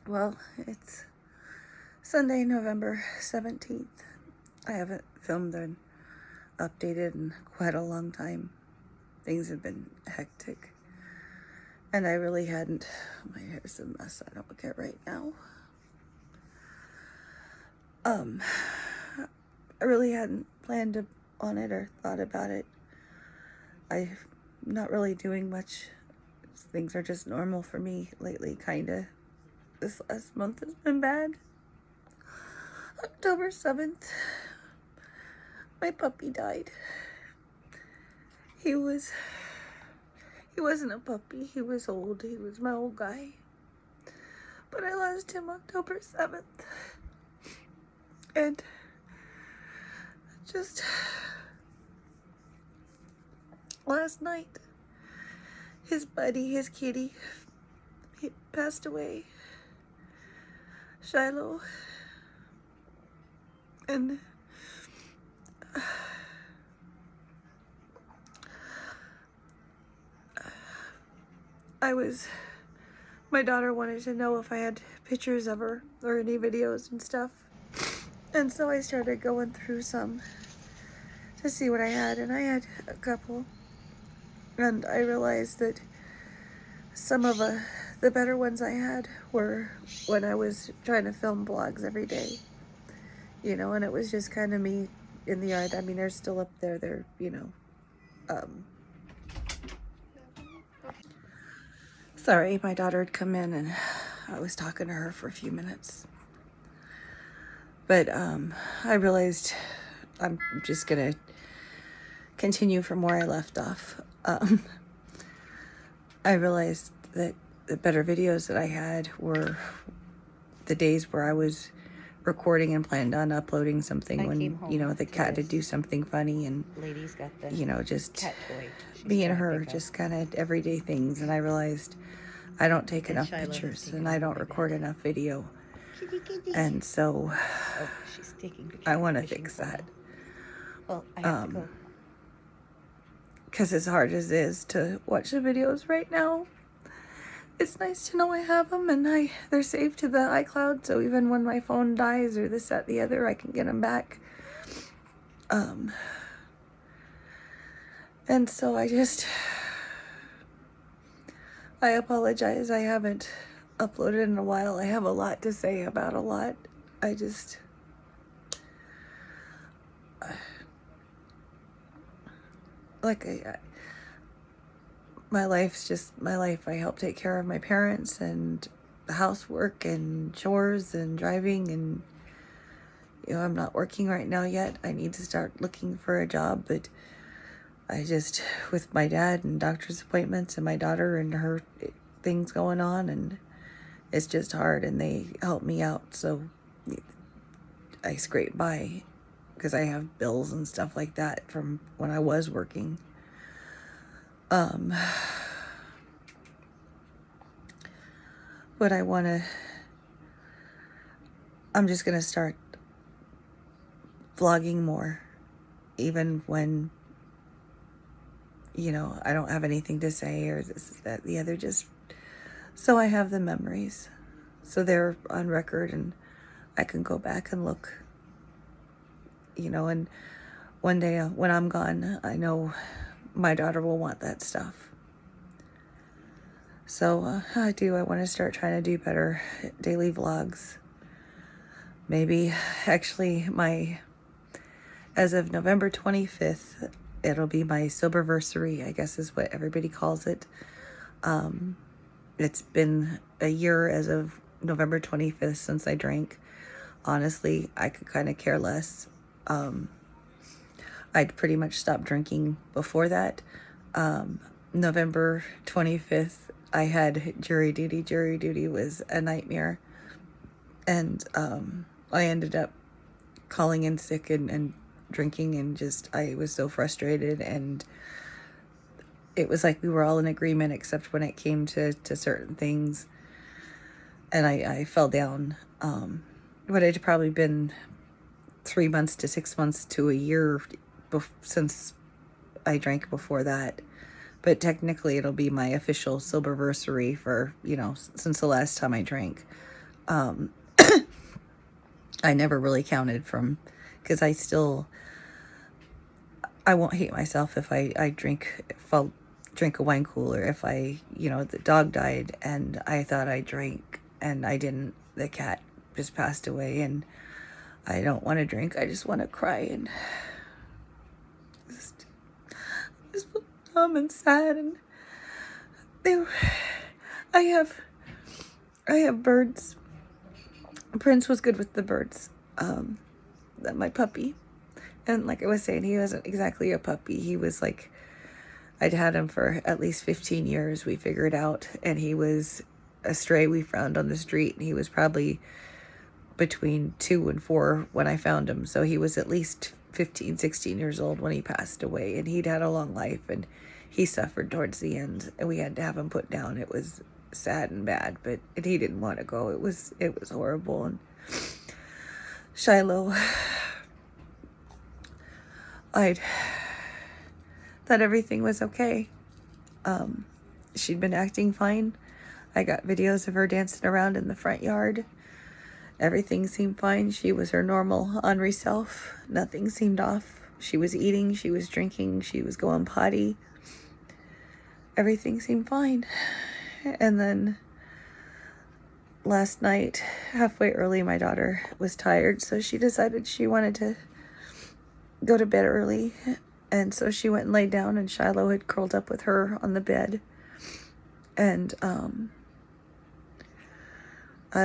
Well, it's Sunday, November 17th. I haven't filmed and updated in quite a long time. Things have been hectic. And I really hadn't. My hair's a mess. I don't look at right now. I really hadn't planned on it or thought about it. I'm not really doing much. Things are just normal for me lately, kinda. This last month has been bad. October 7th, my puppy died. He wasn't a puppy. He was old. He was my old guy. But I lost him October 7th. And just last night, his buddy, his kitty, he passed away. Shiloh. And my daughter wanted to know if I had pictures of her or any videos and stuff. And so I started going through some to see what I had, and I had a couple. And I realized that some of the better ones I had were when I was trying to film vlogs every day. You know, and it was just kind of me in the yard. I mean, they're still up there. They're, sorry, my daughter had come in and I was talking to her for a few minutes. But I realized I'm just going to continue from where I left off. I realized that the better videos that I had were the days where I was recording and planned on uploading something when, the cat had to do something funny and, Lady's got the just cat toy. me and her, just kind of everyday things. And I realized I don't take enough pictures and I don't record enough video. And so she's taking pictures. I want to fix that. Well, I have to go. Because as hard as it is to watch the videos right now, it's nice to know I have them and they're saved to the iCloud, so even when my phone dies or this, that, the other, I can get them back. And so I apologize. I haven't uploaded in a while. I have a lot to say about a lot. My life's just my life. I help take care of my parents and the housework and chores and driving, and I'm not working right now yet. I need to start looking for a job, but with my dad and doctor's appointments and my daughter and her things going on, and it's just hard, and they help me out, so I scrape by because I have bills and stuff like that from when I was working. But I'm just going to start vlogging more, even when, I don't have anything to say or this, that, the other, just so I have the memories. So they're on record and I can go back and look, and one day when I'm gone, I know my daughter will want that stuff. So I want to start trying to do better daily vlogs. Maybe actually as of November 25th, it'll be my soberversary, I guess is what everybody calls it. It's been a year as of November 25th since I drank. Honestly, I could kind of care less. I'd pretty much stopped drinking before that. November 25th, I had jury duty. Jury duty was a nightmare. And I ended up calling in sick and drinking, and I was so frustrated, and it was like we were all in agreement except when it came to certain things. And I fell down. But it had probably been 3 months to 6 months to a year since I drank before that. but technically it'll be my official soberversary for, since the last time I drank. I never really counted from, because I won't hate myself if if I'll drink a wine cooler. If the dog died and I thought I drank and I didn't, the cat just passed away, and I don't want to drink. I just want to cry and just feel numb and sad. And I have birds. Prince was good with the birds. My puppy. And like I was saying, he wasn't exactly a puppy. He was like, I'd had him for at least 15 years, we figured out. And he was a stray we found on the street. And he was probably between 2 and 4 when I found him. So he was at least 15, 16 years old when he passed away. And he'd had a long life, and he suffered towards the end. And we had to have him put down. It was sad and bad, but he didn't want to go. It was horrible. And Shiloh, I thought everything was okay. She'd been acting fine. I got videos of her dancing around in the front yard. Everything seemed fine. She was her normal ornery self. Nothing seemed off. She was eating, she was drinking, she was going potty. Everything seemed fine. And then last night, halfway early, my daughter was tired, so she decided she wanted to go to bed early. And so she went and laid down, and Shiloh had curled up with her on the bed. And I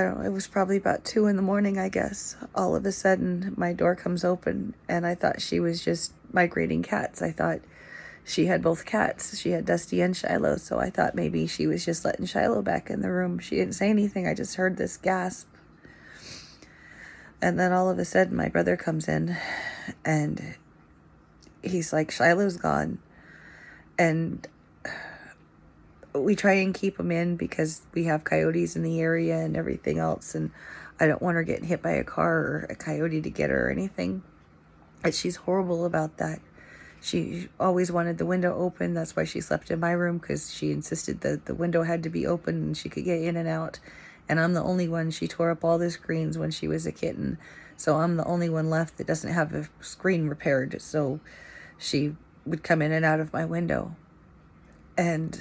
don't know, it was probably about 2 a.m, I guess. All of a sudden, my door comes open, and I thought she was just migrating cats. I thought she had both cats. She had Dusty and Shiloh, so I thought maybe she was just letting Shiloh back in the room. She didn't say anything. I just heard this gasp. And then all of a sudden, my brother comes in, and he's like, Shiloh's gone. And we try and keep him in because we have coyotes in the area and everything else, and I don't want her getting hit by a car or a coyote to get her or anything. But she's horrible about that. She always wanted the window open. That's why she slept in my room, because she insisted that the window had to be open and she could get in and out. And I'm the only one. She tore up all the screens when she was a kitten, so I'm the only one left that doesn't have a screen repaired. So she would come in and out of my window. And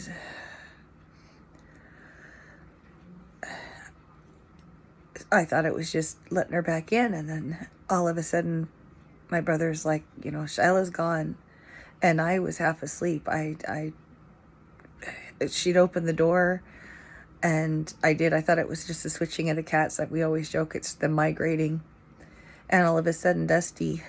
I thought it was just letting her back in, and then all of a sudden my brother's like, Shiloh's gone. And I was half asleep. She'd opened the door, and I thought it was just the switching of the cats. Like we always joke, it's them migrating. And all of a sudden Dusty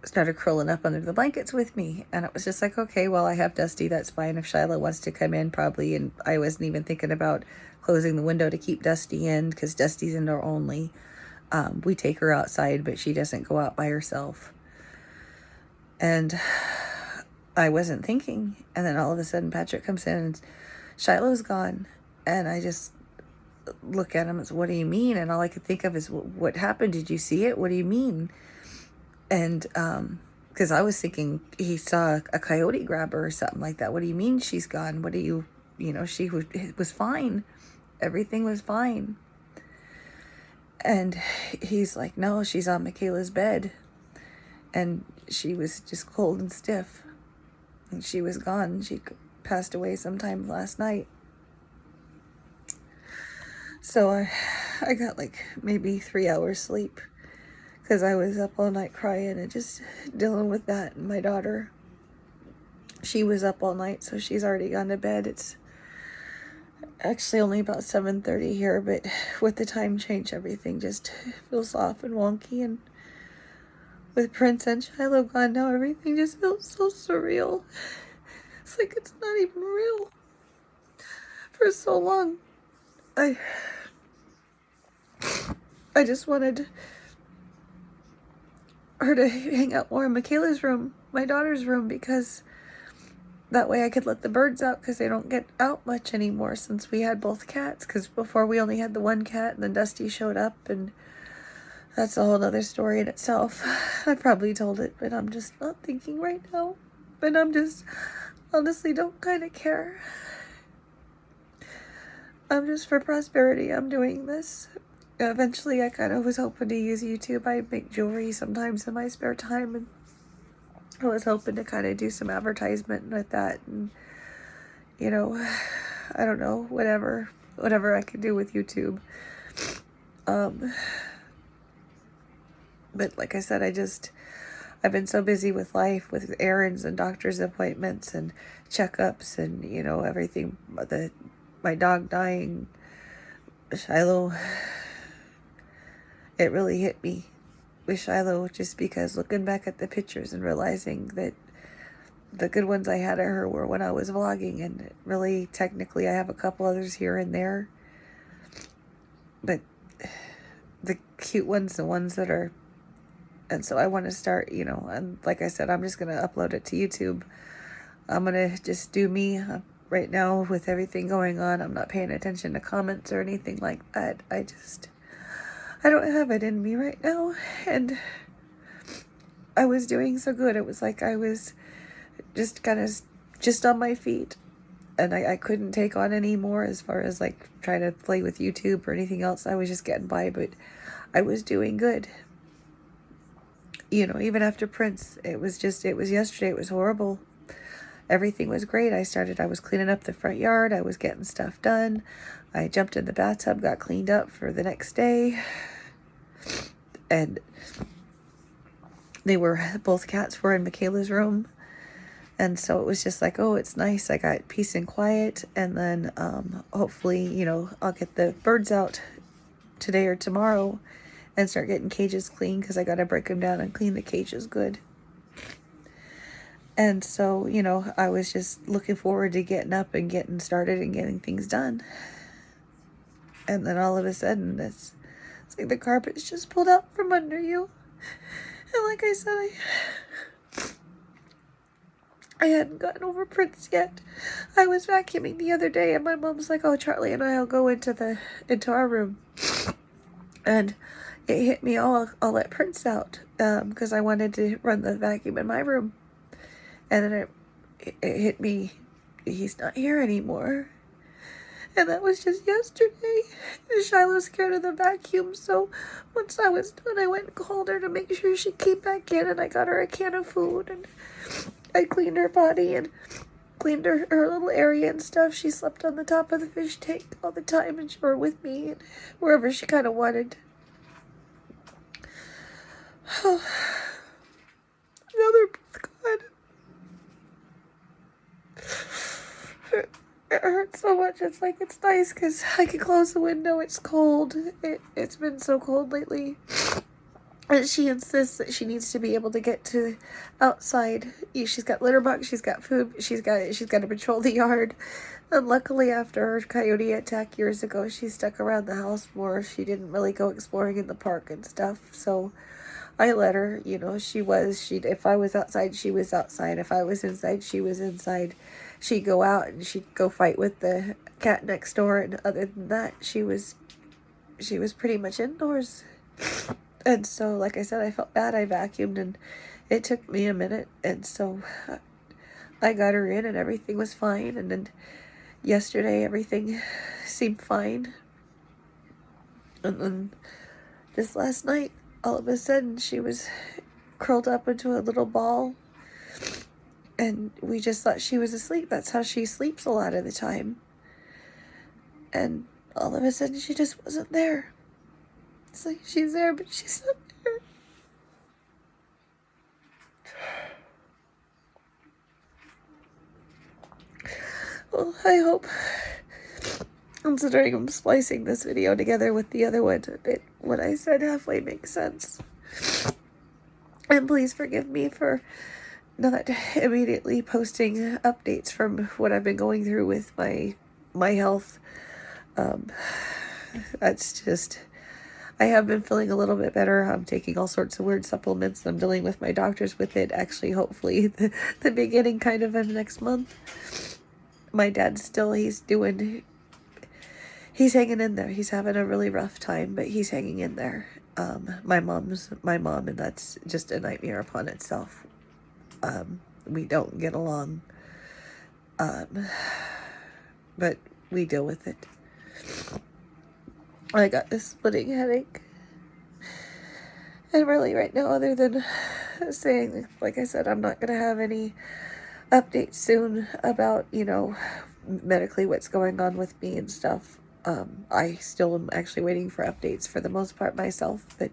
started curling up under the blankets with me, and it was just like, okay, well, I have Dusty, that's fine. If Shiloh wants to come in, probably. And I wasn't even thinking about closing the window to keep Dusty in, because Dusty's indoor only. We take her outside, but she doesn't go out by herself. And I wasn't thinking, and then all of a sudden Patrick comes in and Shiloh's gone. And I just look at him and say, what do you mean? And all I could think of is, what happened? Did you see it? What do you mean? And because I was thinking he saw a coyote grab her or something like that. What do you mean she's gone? What do you, she was fine. Everything was fine. And he's like, no, she's on Michaela's bed. And she was just cold and stiff. And she was gone. She passed away sometime last night. So I got like maybe 3 hours sleep, because I was up all night crying and just dealing with that. And my daughter, she was up all night, so she's already gone to bed. It's actually only about 7:30 here, but with the time change, everything just feels off and wonky. And with Prince and Shiloh gone now, everything just feels so surreal. It's like it's not even real. For so long, I just wanted her to hang out more in Michaela's room, my daughter's room, because that way I could let the birds out, because they don't get out much anymore since we had both cats. Because before we only had the one cat, and then Dusty showed up, and that's a whole other story in itself. I probably told it, but I'm just not thinking right now. But I'm just honestly don't kind of care. I'm just for prosperity. I'm doing this. Eventually, I kind of was hoping to use YouTube. I make jewelry sometimes in my spare time, and I was hoping to kind of do some advertisement with that, and you know, I don't know, whatever I could do with YouTube. But like I said, I've been so busy with life, with errands and doctor's appointments and checkups and, you know, everything. My dog dying, Shiloh, it really hit me with Shiloh, just because looking back at the pictures and realizing that the good ones I had of her were when I was vlogging, and really, technically, I have a couple others here and there. But the cute ones, the ones that are... And so I want to start, you know, and like I said, I'm just going to upload it to YouTube. I'm going to just do me right now with everything going on. I'm not paying attention to comments or anything like that. I don't have it in me right now. And I was doing so good. It was like I was just kind of just on my feet. And I couldn't take on any more as far as like trying to play with YouTube or anything else. I was just getting by, but I was doing good. You know, even after Prince, it was yesterday, it was horrible. Everything was great. I was cleaning up the front yard. I was getting stuff done. I jumped in the bathtub, got cleaned up for the next day. And both cats were in Michaela's room. And so it was just like, oh, it's nice. I got peace and quiet. And then hopefully, you know, I'll get the birds out today or tomorrow and start getting cages clean, because I got to break them down and clean the cages good. And so, you know, I was just looking forward to getting up and getting started and getting things done. And then all of a sudden, it's like the carpet's just pulled out from under you. And like I said, I hadn't gotten over Prince yet. I was vacuuming the other day, and my mom's like, oh, Charlie and I'll go into our room. And it hit me, I'll let Prince out, because I wanted to run the vacuum in my room. And then it hit me, he's not here anymore. And that was just yesterday. And Shiloh's scared of the vacuum, so once I was done, I went and called her to make sure she came back in, and I got her a can of food, and I cleaned her body and cleaned her little area and stuff. She slept on the top of the fish tank all the time, and she was with me and wherever she kind of wanted. Oh, now they're both gone. It hurts so much. It's like, it's nice because I can close the window. It's cold. It's been so cold lately. And she insists that she needs to be able to get to outside. She's got litter box, she's got food, she's got to patrol the yard. And luckily, after her coyote attack years ago, she stuck around the house more. She didn't really go exploring in the park and stuff. So I let her, you know, if I was outside, she was outside. If I was inside, she was inside. She'd go out and she'd go fight with the cat next door. And other than that, she was pretty much indoors. And so, like I said, I felt bad. I vacuumed, and it took me a minute. And so I got her in, and everything was fine. And then yesterday, everything seemed fine. And then just last night, all of a sudden, she was curled up into a little ball. And we just thought she was asleep. That's how she sleeps a lot of the time. And all of a sudden, she just wasn't there. It's like she's there, but she's not there. Well, I hope, considering I'm splicing this video together with the other one, that what I said halfway makes sense. And please forgive me for not immediately posting updates from what I've been going through with my health. That's just... I have been feeling a little bit better. I'm taking all sorts of weird supplements. I'm dealing with my doctors with it. Actually, hopefully, the beginning kind of next month. My dad's still, he's hanging in there. He's having a really rough time, but he's hanging in there. My mom, and that's just a nightmare upon itself. We don't get along. But we deal with it. I got this splitting headache. And really right now, other than saying, like I said, I'm not going to have any updates soon about, you know, medically what's going on with me and stuff. I still am actually waiting for updates for the most part myself, but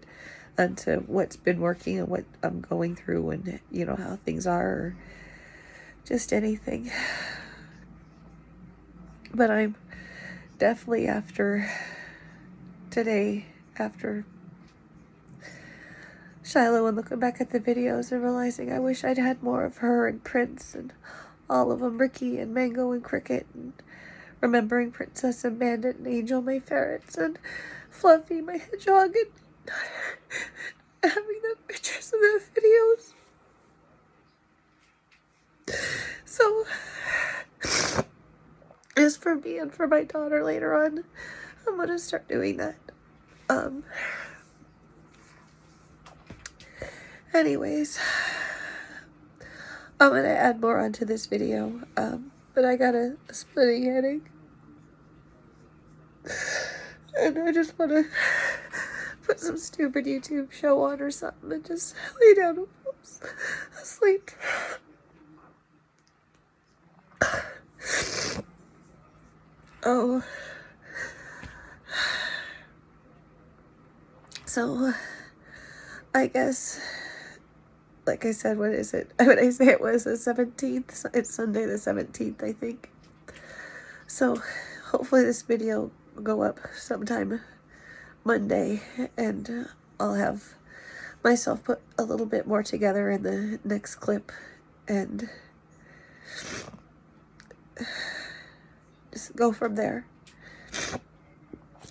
onto what's been working and what I'm going through and, you know, how things are, or just anything. But I'm definitely after today, after Shiloh, and looking back at the videos and realizing I wish I'd had more of her and Prince and all of them, Ricky and Mango and Cricket, and remembering Princess and Bandit and Angel, my ferrets, and Fluffy, my hedgehog, and having the pictures of the videos. So, as for me and for my daughter later on, I'm going to start doing that. Anyways, I'm going to add more onto this video, but I got a splitting headache. And I just want to put some stupid YouTube show on or something and just lay down and fall asleep. Oh. So, I guess, like I said, what is it? When I say it was the 17th, it's Sunday the 17th, I think. So, hopefully this video will go up sometime Monday, and I'll have myself put a little bit more together in the next clip, and just go from there.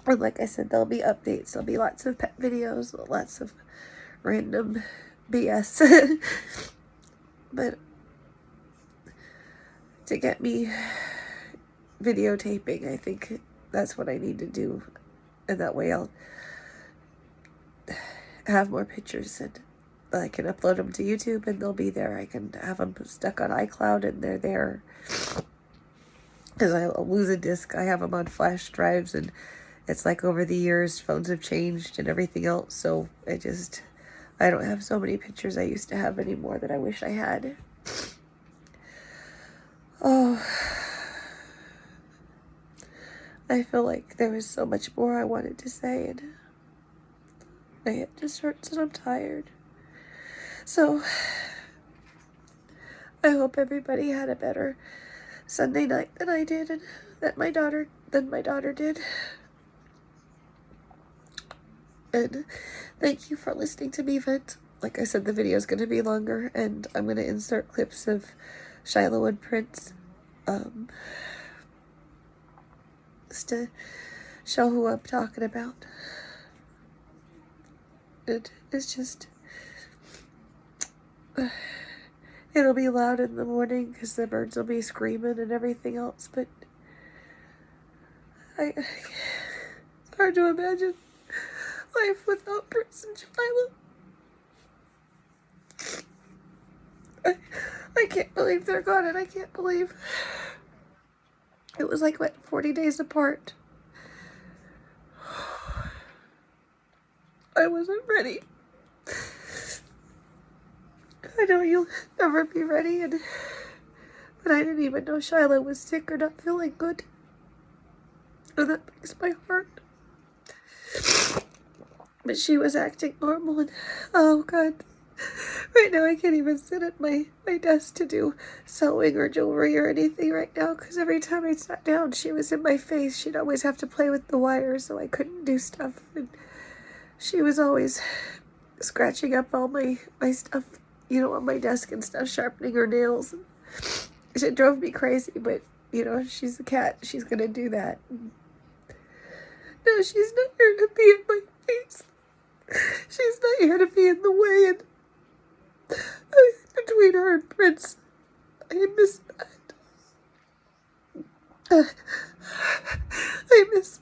And like I said, there'll be updates. There'll be lots of pet videos, lots of random BS. But to get me videotaping, I think that's what I need to do. And that way I'll have more pictures and I can upload them to YouTube and they'll be there. I can have them stuck on iCloud and they're there. Because I'll lose a disc. I have them on flash drives, and it's like over the years phones have changed and everything else. So I don't have so many pictures I used to have anymore that I wish I had. Oh, I feel like there was so much more I wanted to say, and my head just hurts and I'm tired. So, I hope everybody had a better Sunday night than I did, and that my daughter did. And thank you for listening to me vent. Like I said, the video is going to be longer, and I'm going to insert clips of Shiloh and Prince, just to show who I'm talking about. It's just, it'll be loud in the morning because the birds will be screaming and everything else, but it's hard to imagine life without Prince and Shiloh. I can't believe they're gone, and I can't believe it was like, what, 40 days apart. I wasn't ready. I know you'll never be ready, but I didn't even know Shiloh was sick or not feeling good. And that breaks my heart. But she was acting normal, and oh God. Right now I can't even sit at my desk to do sewing or jewelry or anything right now, because every time I sat down she was in my face. She'd always have to play with the wires, so I couldn't do stuff, and she was always scratching up all my stuff, you know, on my desk and stuff, sharpening her nails. It drove me crazy, but, you know, she's a cat. She's gonna do that. No, she's not here to be in my face. She's not here to be in the way, and between her and Prince, I miss that. I miss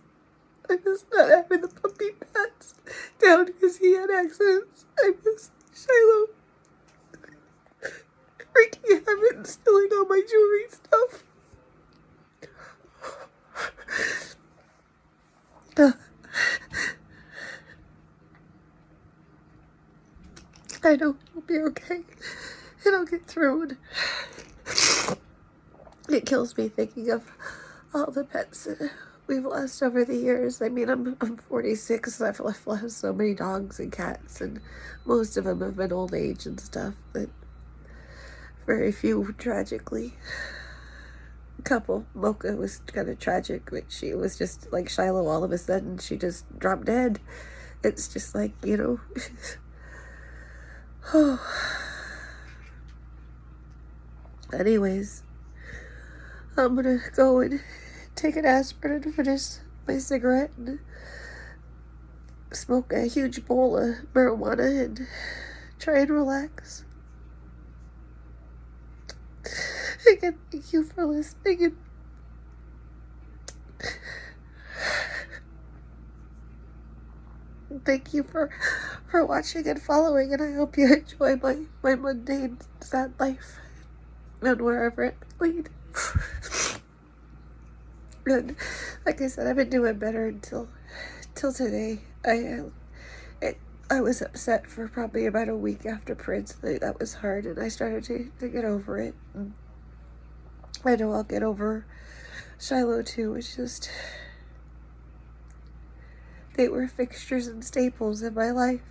not having the puppy pats down because he had accidents. I miss Shiloh. Ricky having stealing all my jewelry stuff. I know it'll be okay. It'll get through. And it kills me thinking of all the pets that we've lost over the years. I mean, I'm 46. I've lost so many dogs and cats, and most of them have been old age and stuff, but very few tragically. A couple. Mocha was kind of tragic, but she was just like Shiloh. All of a sudden, she just dropped dead. It's just like, you know. Oh. Anyways, I'm gonna go and take an aspirin and finish my cigarette and smoke a huge bowl of marijuana and try and relax. Again, thank you for listening, and thank you for watching and following, and I hope you enjoy my mundane, sad life and wherever it may lead. And like I said, I've been doing better until today. I was upset for probably about a week after Prince. That was hard, and I started to get over it. And I know I'll get over Shiloh too. It's just, they were fixtures and staples in my life,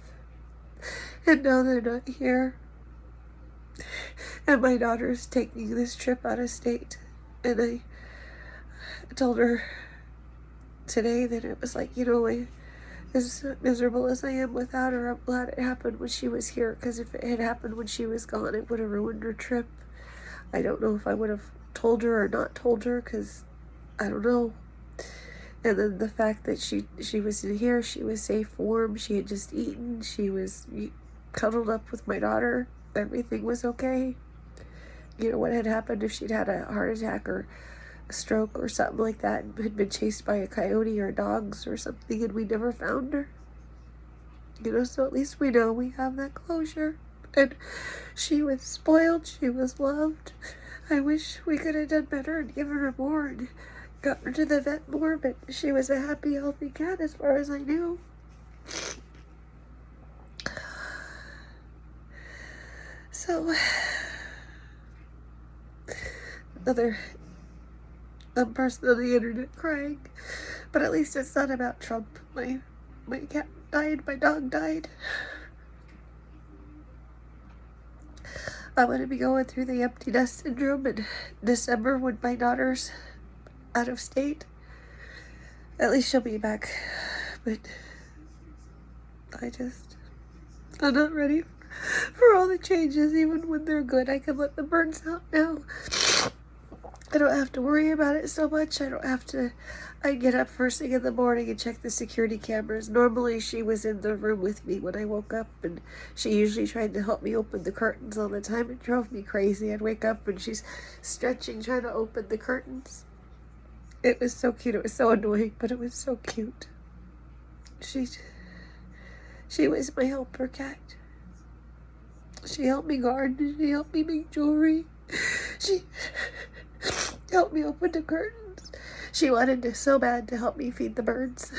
and now they're not here. And my daughter's taking this trip out of state, and I told her today that it was like, you know, as miserable as I am without her, I'm glad it happened when she was here, because if it had happened when she was gone, it would have ruined her trip. I don't know if I would have told her or not told her, because I don't know. And then the fact that she was in here, she was safe, warm, she had just eaten, she was cuddled up with my daughter, everything was okay. You know, what had happened if she'd had a heart attack or a stroke or something like that, and had been chased by a coyote or dogs or something, and we never found her. You know, so at least we know we have that closure. And she was spoiled, she was loved. I wish we could have done better and given her more and got her to the vet more, but she was a happy, healthy cat as far as I knew. So, another person on the internet crying, but at least it's not about Trump. My cat died, my dog died. I'm going to be going through the empty nest syndrome in December when my daughter's out of state. At least she'll be back, but I'm not ready for all the changes. Even when they're good, I can let the birds out now. I don't have to worry about it so much. I get up first thing in the morning and check the security cameras. Normally she was in the room with me when I woke up, and she usually tried to help me open the curtains all the time. It drove me crazy. I'd wake up and she's stretching, trying to open the curtains. It was so cute. It was so annoying, but it was so cute. She was my helper cat. She helped me garden. She helped me make jewelry. She helped me open the curtains. She wanted to so bad to help me feed the birds.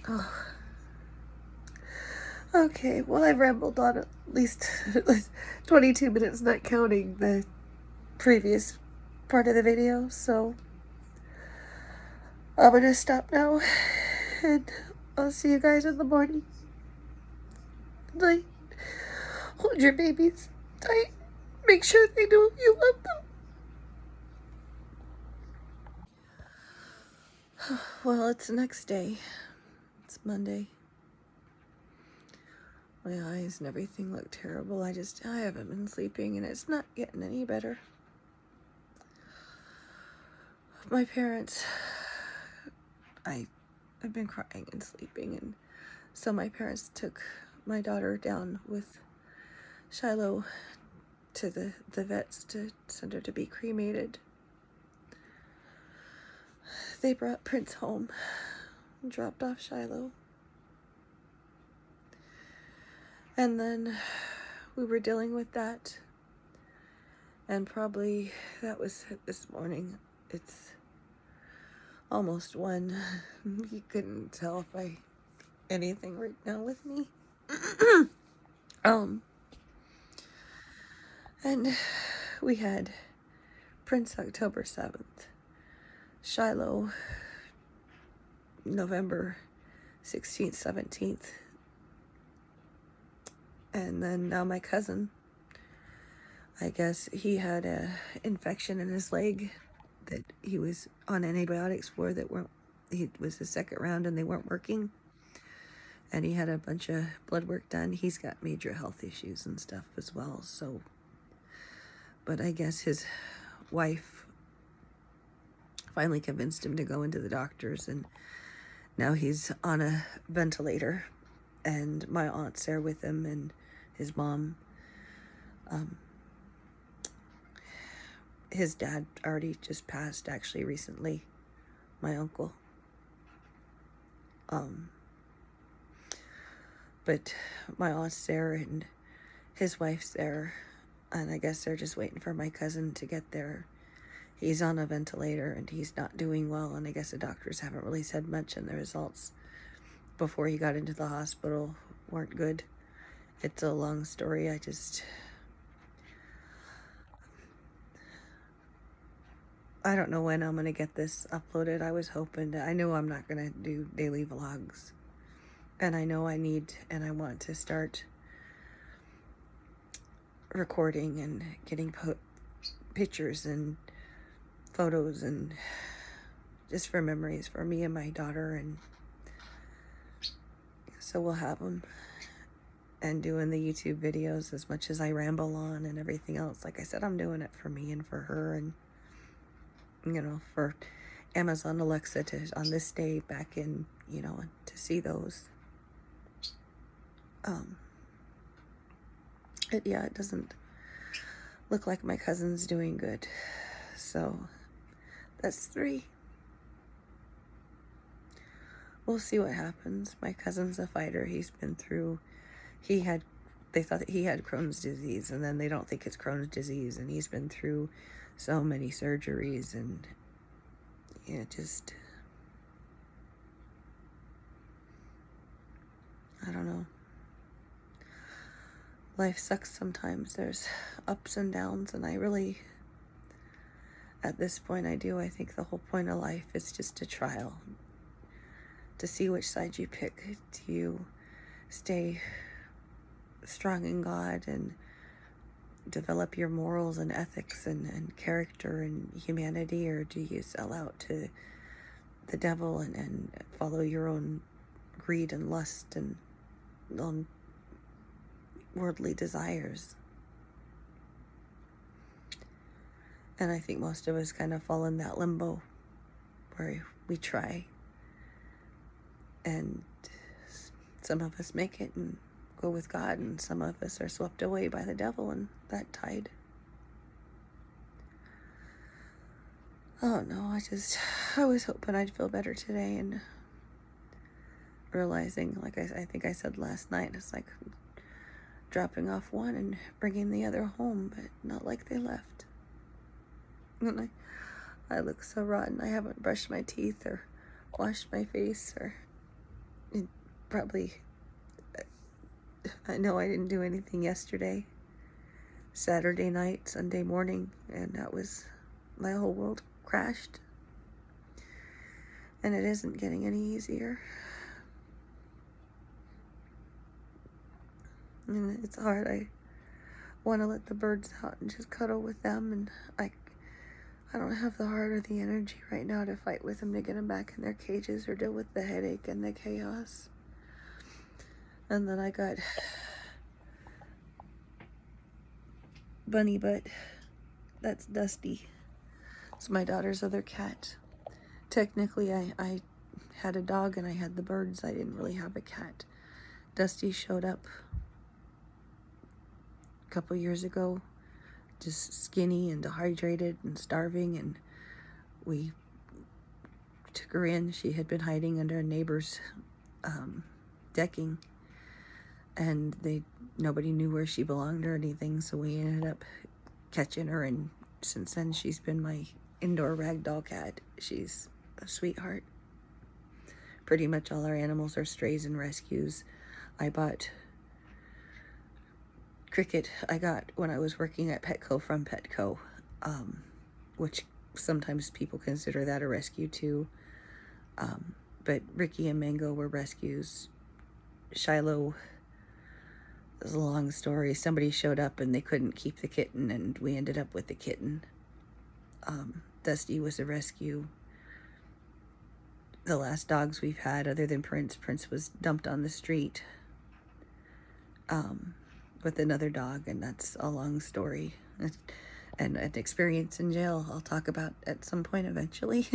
Oh. Okay, well, I've rambled on at least 22 minutes, not counting the previous part of the video, so I'm gonna stop now, and I'll see you guys in the morning. Night. Hold your babies tight. Make sure they know you love them. Well, it's the next day. It's Monday. My eyes and everything look terrible. I haven't been sleeping, and it's not getting any better. My parents, I've been crying and sleeping, and so my parents took my daughter down with Shiloh to the vets to send her to be cremated. They brought Prince home and dropped off Shiloh. And then we were dealing with that, and probably that was this morning. It's almost 1. You couldn't tell if I anything right now with me. And we had Prince October 7th, Shiloh November 16th, 17th, and then now my cousin, I guess he had a infection in his leg that he was on antibiotics for that weren't, he was the second round and they weren't working. And he had a bunch of blood work done. He's got major health issues and stuff as well. So, but I guess his wife finally convinced him to go into the doctors, and now he's on a ventilator. And my aunt's there with him and his mom. His dad already just passed, actually, recently. My uncle. But my aunt's there and his wife's there, and I guess they're just waiting for my cousin to get there. He's on a ventilator and he's not doing well, and I guess the doctors haven't really said much, and the results before he got into the hospital weren't good. It's a long story. I don't know when I'm going to get this uploaded. I was hoping I know I'm not going to do daily vlogs. And I know I need and I want to start recording and getting pictures and photos, and just for memories for me and my daughter. And so we'll have them, and doing the YouTube videos as much as I ramble on and everything else. Like I said, I'm doing it for me and for her, and for Amazon Alexa to on this day back in, to see those. It doesn't look like my cousin's doing good. So that's 3. We'll see what happens. My cousin's a fighter. He's been through, they thought that he had Crohn's disease, and then they don't think it's Crohn's disease, and he's been through so many surgeries, and I don't know. Life sucks sometimes. There's ups and downs, and I really, at this point, I think the whole point of life is just a trial. To see which side you pick. Do you stay strong in God and develop your morals and ethics and character and humanity, or do you sell out to the devil and follow your own greed and lust and worldly desires? And I think most of us kind of fall in that limbo where we try, and some of us make it and go with God, and some of us are swept away by the devil and that tide. Oh no, I was hoping I'd feel better today, and realizing, like I think I said last night, it's like dropping off one and bringing the other home, but not like they left. And I look so rotten. I haven't brushed my teeth or washed my face, or probably, I know I didn't do anything yesterday, Saturday night, Sunday morning, and that was, my whole world crashed. And it isn't getting any easier. And it's hard. I want to let the birds out and just cuddle with them, and I don't have the heart or the energy right now to fight with them to get them back in their cages or deal with the headache and the chaos. And then I got Bunny Butt. That's Dusty. It's my daughter's other cat. Technically, I had a dog and I had the birds. I didn't really have a cat. Dusty showed up a couple years ago, just skinny and dehydrated and starving, and we took her in. She had been hiding under a neighbor's decking, and nobody knew where she belonged or anything, so we ended up catching her, and since then she's been my indoor ragdoll cat. She's a sweetheart. Pretty much all our animals are strays and rescues. I bought Cricket. I got when I was working at Petco from Petco, which sometimes people consider that a rescue too. But Ricky and Mango were rescues. Shiloh is a long story. Somebody showed up and they couldn't keep the kitten, and we ended up with the kitten. Dusty was a rescue. The last dogs we've had, other than Prince was dumped on the street with another dog, and that's a long story. And an experience in jail I'll talk about at some point eventually.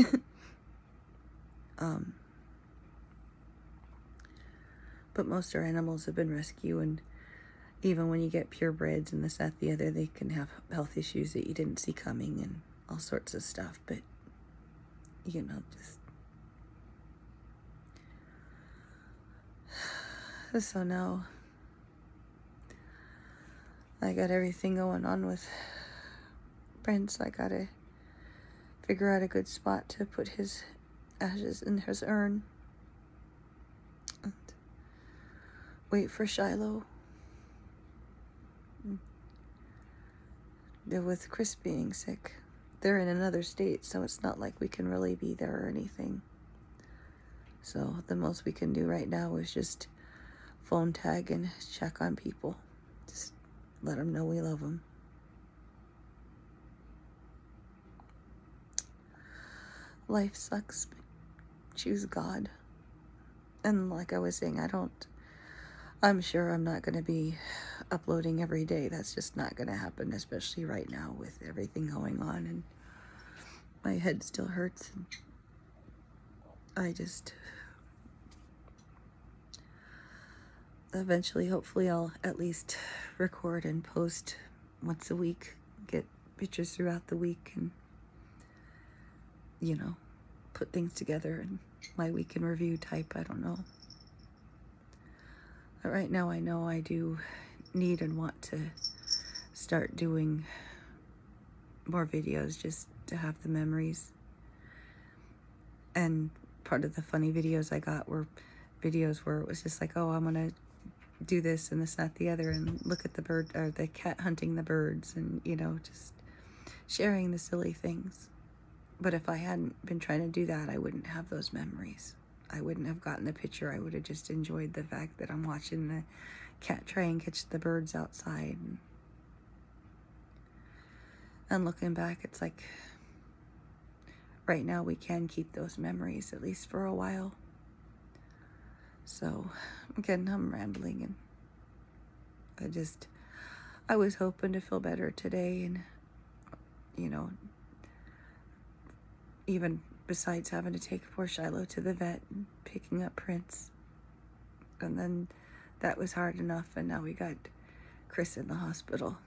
But most of our animals have been rescued, and even when you get purebreds and this, that, the other, they can have health issues that you didn't see coming and all sorts of stuff. But, you know, just... So now I got everything going on with Prince. I gotta figure out a good spot to put his ashes in his urn. And wait for Shiloh. With Chris being sick, they're in another state, so it's not like we can really be there or anything. So the most we can do right now is just phone tag and check on people. Just let them know we love them. Life sucks, but choose God. And like I was saying, I'm sure I'm not going to be uploading every day. That's just not going to happen, especially right now with everything going on, and my head still hurts. And eventually, hopefully, I'll at least record and post once a week, get pictures throughout the week, and, you know, put things together and my week in review type. I don't know. But right now I know I do need and want to start doing more videos just to have the memories. And part of the funny videos I got were videos where it was just like, oh, I'm gonna do this and this, that, the other, and look at the bird or the cat hunting the birds, and, you know, just sharing the silly things. But if I hadn't been trying to do that, I wouldn't have those memories. I wouldn't have gotten the picture. I would have just enjoyed the fact that I'm watching the cat try and catch the birds outside. And looking back, it's like, right now we can keep those memories, at least for a while. So, again, I'm rambling, and I was hoping to feel better today, and, you know, even besides having to take poor Shiloh to the vet and picking up Prince. And then that was hard enough, and now we got Chris in the hospital.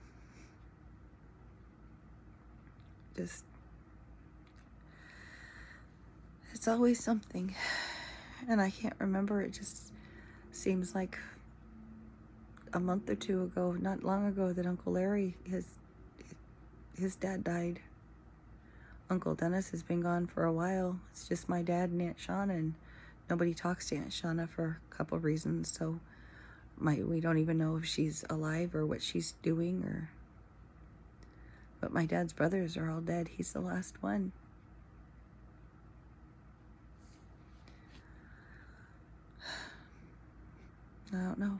It's always something. And I can't remember, it just seems like a month or two ago, not long ago, that Uncle Larry, his dad died. Uncle Dennis has been gone for a while. It's just my dad and Aunt Shauna, and nobody talks to Aunt Shauna for a couple of reasons. So we don't even know if she's alive or what she's doing, but my dad's brothers are all dead. He's the last one. I don't know.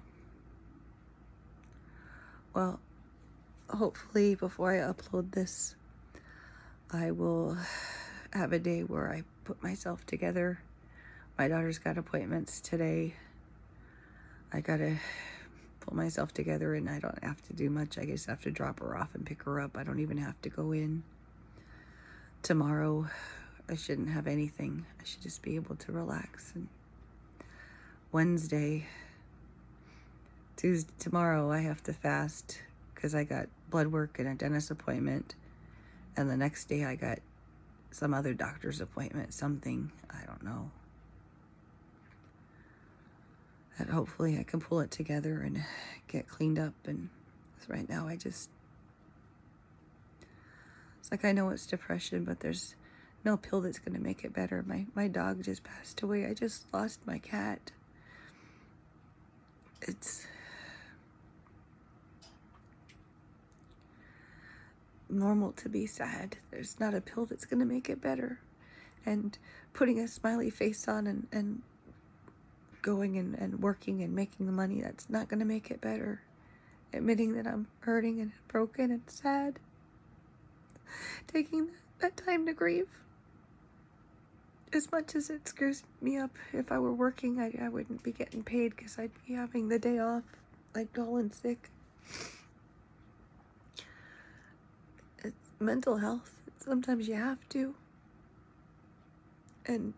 Well, hopefully before I upload this, I will have a day where I put myself together. My daughter's got appointments today. I gotta pull myself together, and I don't have to do much. I just have to drop her off and pick her up. I don't even have to go in. Tomorrow, I shouldn't have anything. I should just be able to relax. And Wednesday, tomorrow, I have to fast because I got blood work and a dentist appointment. And the next day I got some other doctor's appointment, something, I don't know. And hopefully I can pull it together and get cleaned up. And right now it's Like, I know it's depression, but there's no pill that's going to make it better. My dog just passed away. I just lost my cat. It's normal to be sad. There's not a pill that's going to make it better. And putting a smiley face on and going and working and making the money, that's not going to make it better. Admitting that I'm hurting and broken and sad. Taking that time to grieve. As much as it screws me up, if I were working, I wouldn't be getting paid because I'd be having the day off. I'd call in sick. It's mental health. Sometimes you have to. And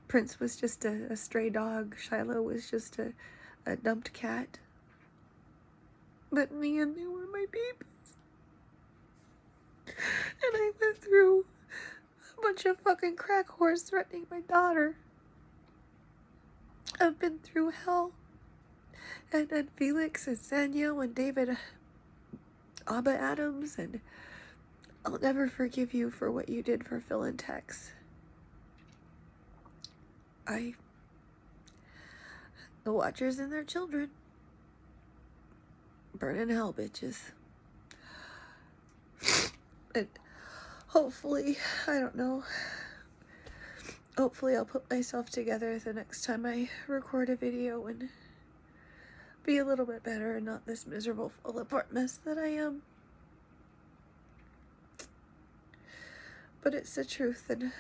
Prince was just a stray dog. Shiloh was just a dumped cat. But in the end, they were my babies. And I went through a bunch of fucking crack whores threatening my daughter. I've been through hell. And Felix and Sanyo and David Abba Adams, and I'll never forgive you for what you did for Phil and Tex. The Watchers and their children. Burn in hell, bitches. And hopefully, I don't know, hopefully I'll put myself together the next time I record a video and be a little bit better and not this miserable, fall apart mess that I am. But it's the truth, and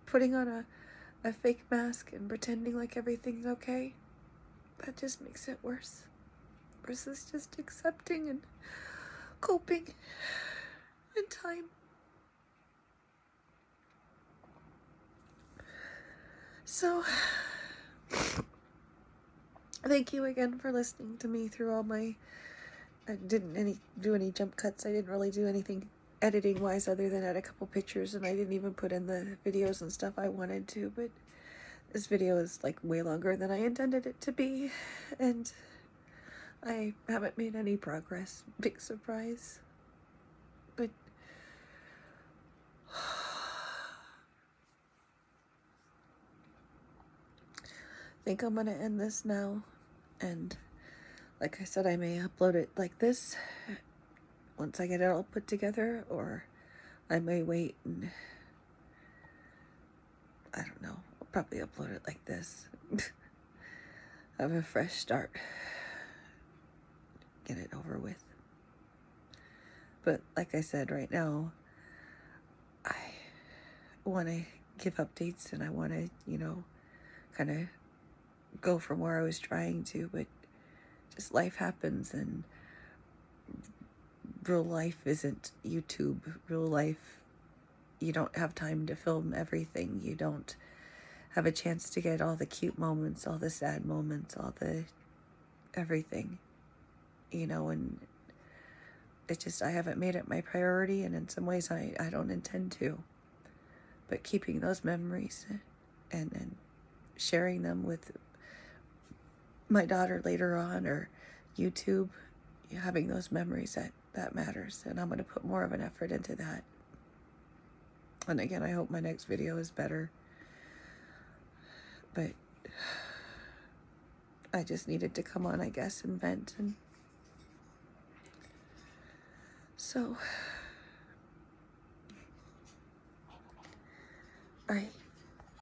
putting on a fake mask and pretending like everything's okay, that just makes it worse. Versus just accepting and coping in time. So, thank you again for listening to me through all my... I didn't do any jump cuts. I didn't really do anything editing wise other than add a couple pictures, and I didn't even put in the videos and stuff I wanted to, but this video is like way longer than I intended it to be, and I haven't made any progress. Big surprise. But I think I'm gonna end this now, and like I said, I may upload it like this once I get it all put together, or I may wait and I don't know, I'll probably upload it like this. Have a fresh start. Get it over with. But like I said, right now, I want to give updates and I want to, kind of go from where I was trying to, but just life happens, and real life isn't YouTube. Real life, you don't have time to film everything. You don't have a chance to get all the cute moments, all the sad moments, all the everything, and it's just, I haven't made it my priority, and in some ways I don't intend to. But keeping those memories and sharing them with my daughter later on, or YouTube, having those memories, that matters, and I'm going to put more of an effort into that. And again, I hope my next video is better, but I just needed to come on, I guess, and vent. And so I